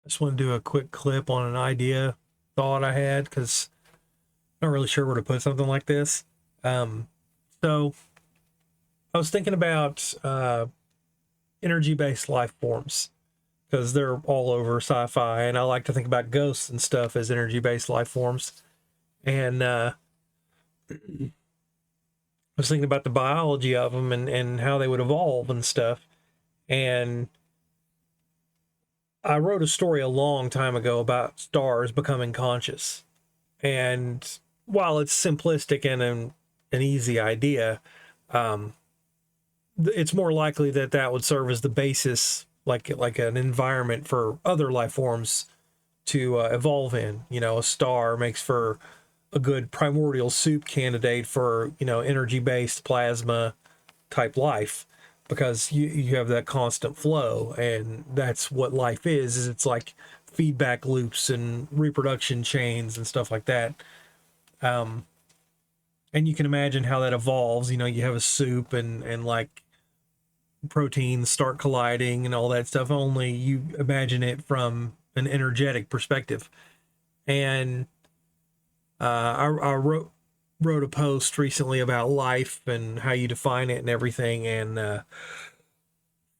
Just want to do a quick clip on an thought I had, because I'm not really sure where to put something like this. So I was thinking about energy-based life forms, because they're all over sci-fi, and I like to think about ghosts and stuff as energy-based life forms. And I was thinking about the biology of them and how they would evolve and stuff. And I wrote a story a long time ago about stars becoming conscious. And while it's simplistic and an easy idea, it's more likely that that would serve as the basis, like an environment for other life forms to evolve in. You know, a star makes for a good primordial soup candidate for, energy-based plasma type life, because you have that constant flow, and that's what life is it's like feedback loops and reproduction chains and stuff like that. And you can imagine how that evolves. You have a soup, and like proteins start colliding and all that stuff, only you imagine it from an energetic perspective. And I wrote a post recently about life and how you define it and everything, and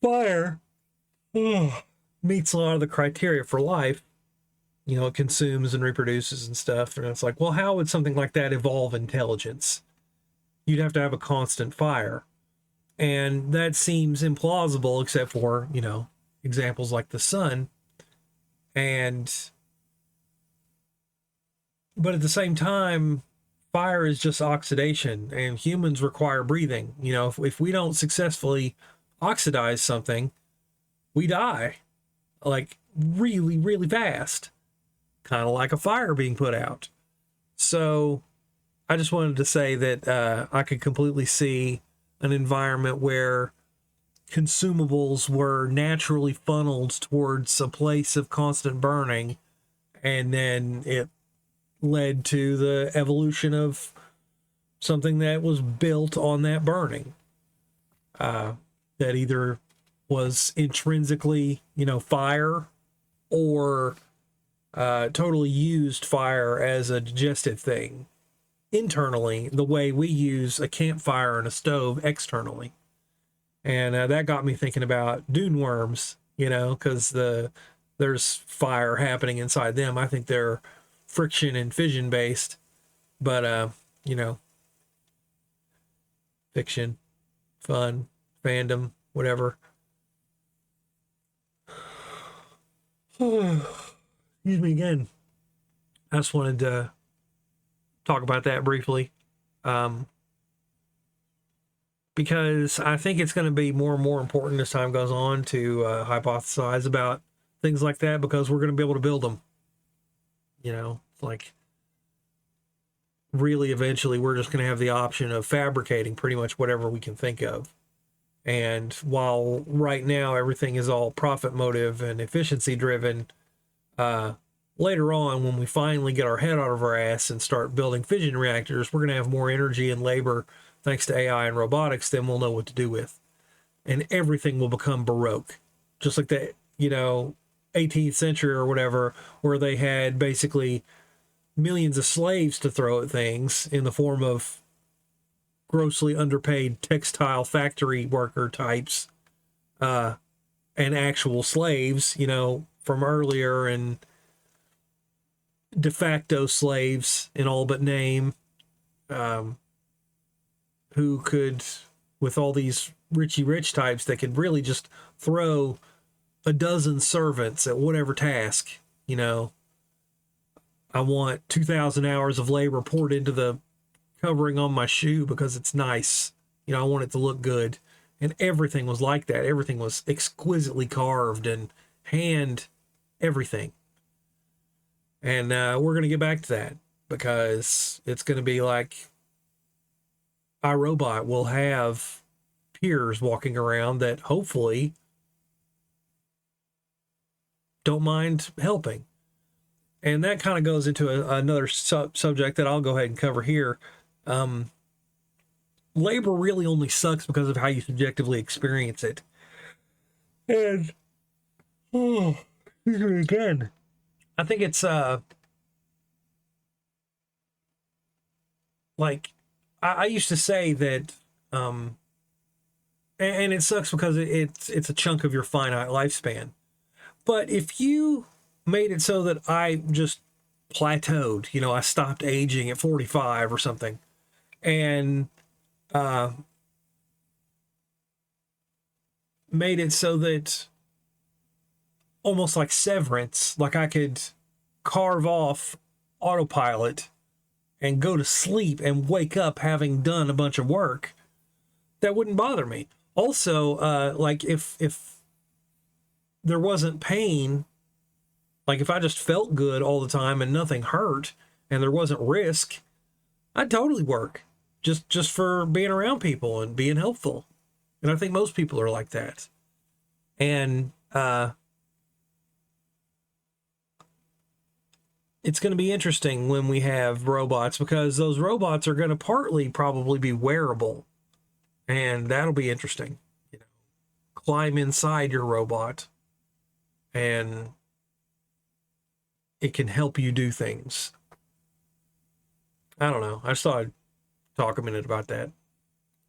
fire meets a lot of the criteria for life. It consumes and reproduces and stuff. And it's like, well, how would something like that evolve intelligence? You'd have to have a constant fire. And that seems implausible, except for, examples like the sun. But at the same time, fire is just oxidation, and humans require breathing. If we don't successfully oxidize something, we die, like really, really fast, kind of like a fire being put out. So I just wanted to say that I could completely see an environment where consumables were naturally funneled towards a place of constant burning, and then it led to the evolution of something that was built on that burning, that either was intrinsically, fire, or totally used fire as a digestive thing internally, the way we use a campfire and a stove externally. And that got me thinking about dune worms, because there's fire happening inside them. I think they're friction and fission based, but fiction, fun, fandom, whatever. Excuse me again. I just wanted to talk about that briefly, because I think it's going to be more and more important as time goes on to hypothesize about things like that, because we're going to be able to build them. Like, really, eventually, we're just going to have the option of fabricating pretty much whatever we can think of. And while right now everything is all profit motive and efficiency driven, later on, when we finally get our head out of our ass and start building fission reactors, we're going to have more energy and labor thanks to AI and robotics than we'll know what to do with. And everything will become Baroque. Just like the, 18th century or whatever, where they had basically millions of slaves to throw at things in the form of grossly underpaid textile factory worker types, and actual slaves, from earlier, and de facto slaves in all but name, who could, with all these Richie Rich types that could really just throw a dozen servants at whatever task. I want 2,000 hours of labor poured into the covering on my shoe because it's nice. I want it to look good. And everything was like that. Everything was exquisitely carved and hand everything. And we're going to get back to that, because it's going to be like iRobot will have peers walking around that hopefully don't mind helping. And that kind of goes into another subject that I'll go ahead and cover here. Labor really only sucks because of how you subjectively experience it. And, excuse again. I think it's like I used to say that and it sucks because it's a chunk of your finite lifespan. But if you made it so that I just plateaued, you know, I stopped aging at 45 or something, and uh, made it so that almost like Severance, like I could carve off autopilot and go to sleep and wake up having done a bunch of work, that wouldn't bother me. Also, like if there wasn't pain, like if I just felt good all the time and nothing hurt and there wasn't risk, I'd totally work just for being around people and being helpful. And I think most people are like that. And it's going to be interesting when we have robots, because those robots are going to partly probably be wearable, and that'll be interesting. You know, climb inside your robot and it can help you do things. I don't know. I just thought I'd talk a minute about that.